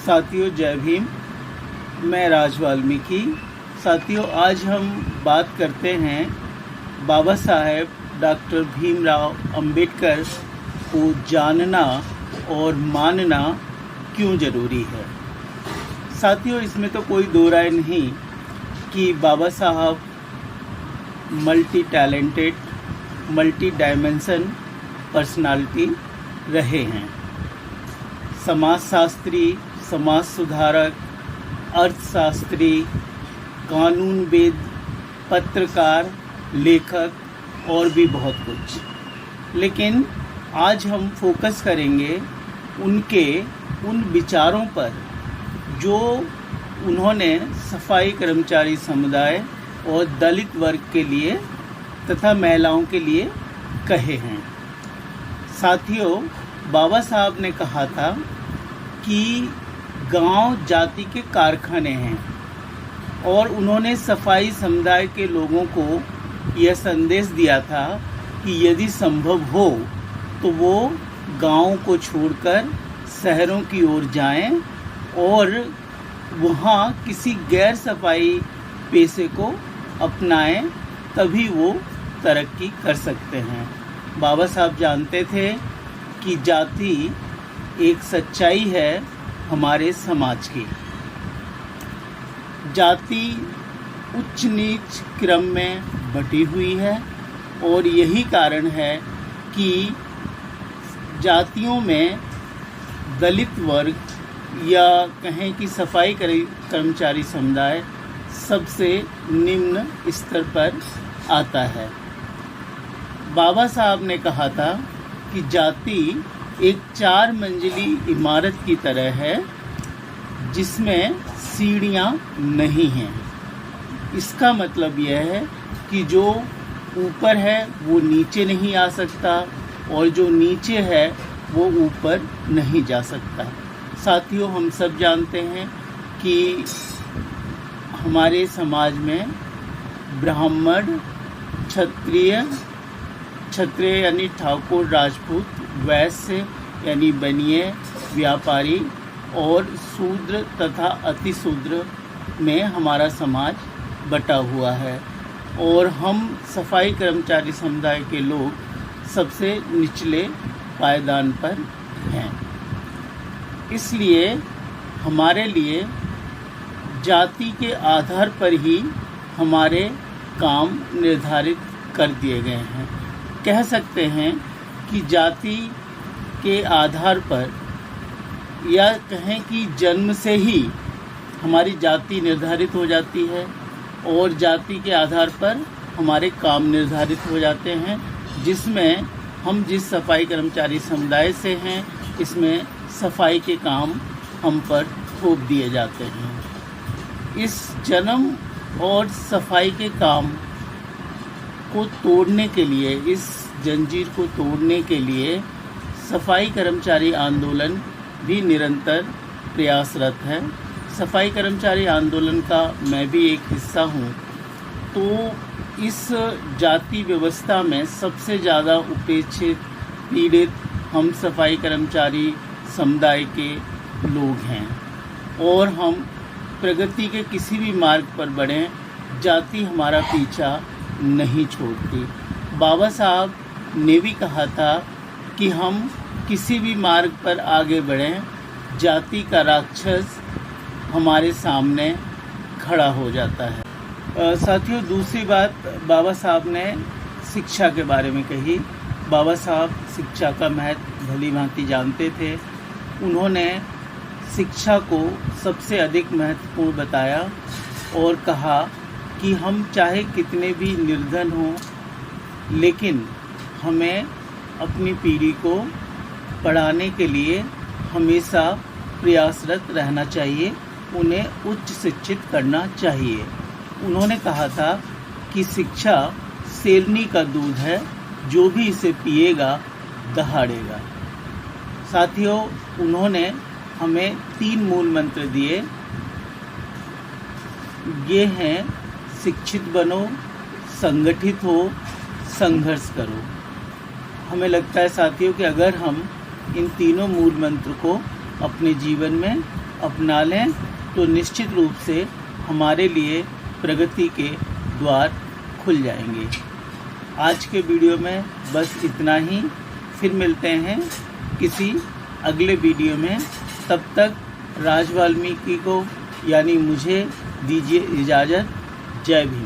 साथियों, जय भीम। मैं राज वाल्मीकि। साथियों, आज हम बात करते हैं बाबा साहेब डॉक्टर भीमराव अंबेडकर को जानना और मानना क्यों ज़रूरी है। साथियों, इसमें तो कोई दो राय नहीं कि बाबा साहब multi talented, multi dimension personality रहे हैं। समाजशास्त्री, समाज सुधारक, अर्थशास्त्री, कानूनविद, पत्रकार, लेखक और भी बहुत कुछ। लेकिन आज हम फोकस करेंगे उन विचारों पर जो उन्होंने सफाई कर्मचारी समुदाय और दलित वर्ग के लिए तथा महिलाओं के लिए कहे हैं। साथियों, बाबा साहब ने कहा था कि गांव जाति के कारखाने हैं और उन्होंने सफाई समुदाय के लोगों को यह संदेश दिया था कि यदि संभव हो तो वो गांव को छोड़कर शहरों की ओर जाएं और वहाँ किसी गैर सफाई पेशे को अपनाएं, तभी वो तरक्की कर सकते हैं। बाबा साहब जानते थे कि जाति एक सच्चाई है हमारे समाज की। जाति उच्च नीच क्रम में बटी हुई है और यही कारण है कि जातियों में दलित वर्ग या कहें कि सफाई कर्मचारी समुदाय सबसे निम्न स्तर पर आता है। बाबा साहब ने कहा था कि जाति एक 4 मंजिली इमारत की तरह है जिसमें सीढ़ियाँ नहीं हैं। इसका मतलब यह है कि जो ऊपर है वो नीचे नहीं आ सकता और जो नीचे है वो ऊपर नहीं जा सकता। साथियों, हम सब जानते हैं कि हमारे समाज में ब्राह्मण, क्षत्रिय यानी ठाकुर, राजपूत, वैश्य यानी बनिए, व्यापारी और शूद्र तथा अतिशूद्र में हमारा समाज बटा हुआ है और हम सफाई कर्मचारी समुदाय के लोग सबसे निचले पायदान पर हैं। इसलिए हमारे लिए जाति के आधार पर ही हमारे काम निर्धारित कर दिए गए हैं। कह सकते हैं कि जाति के आधार पर या कहें कि जन्म से ही हमारी जाति निर्धारित हो जाती है और जाति के आधार पर हमारे काम निर्धारित हो जाते हैं, जिसमें हम जिस सफाई कर्मचारी समुदाय से हैं इसमें सफाई के काम हम पर थोप दिए जाते हैं। इस जन्म और सफाई के काम को तोड़ने के लिए, इस जंजीर को तोड़ने के लिए सफाई कर्मचारी आंदोलन भी निरंतर प्रयासरत है। सफाई कर्मचारी आंदोलन का मैं भी एक हिस्सा हूँ। तो इस जाति व्यवस्था में सबसे ज़्यादा उपेक्षित, पीड़ित हम सफाई कर्मचारी समुदाय के लोग हैं और हम प्रगति के किसी भी मार्ग पर बढ़ें, जाति हमारा पीछा नहीं छोड़ती। बाबा साहब ने भी कहा था कि हम किसी भी मार्ग पर आगे बढ़ें, जाति का राक्षस हमारे सामने खड़ा हो जाता है। साथियों, दूसरी बात बाबा साहब ने शिक्षा के बारे में कही। बाबा साहब शिक्षा का महत्व भली भांति जानते थे। उन्होंने शिक्षा को सबसे अधिक महत्वपूर्ण बताया और कहा कि हम चाहे कितने भी निर्धन हों, लेकिन हमें अपनी पीढ़ी को पढ़ाने के लिए हमेशा प्रयासरत रहना चाहिए, उन्हें उच्च शिक्षित करना चाहिए। उन्होंने कहा था कि शिक्षा शेरनी का दूध है, जो भी इसे पिएगा दहाड़ेगा। साथियों, उन्होंने हमें 3 मूल मंत्र दिए। ये हैं: शिक्षित बनो, संगठित हो, संघर्ष करो। हमें लगता है साथियों कि अगर हम इन तीनों मूल मंत्र को अपने जीवन में अपना लें तो निश्चित रूप से हमारे लिए प्रगति के द्वार खुल जाएंगे। आज के वीडियो में बस इतना ही। फिर मिलते हैं किसी अगले वीडियो में। तब तक राज वाल्मीकि को यानी मुझे दीजिए इजाज़त। जय भीम।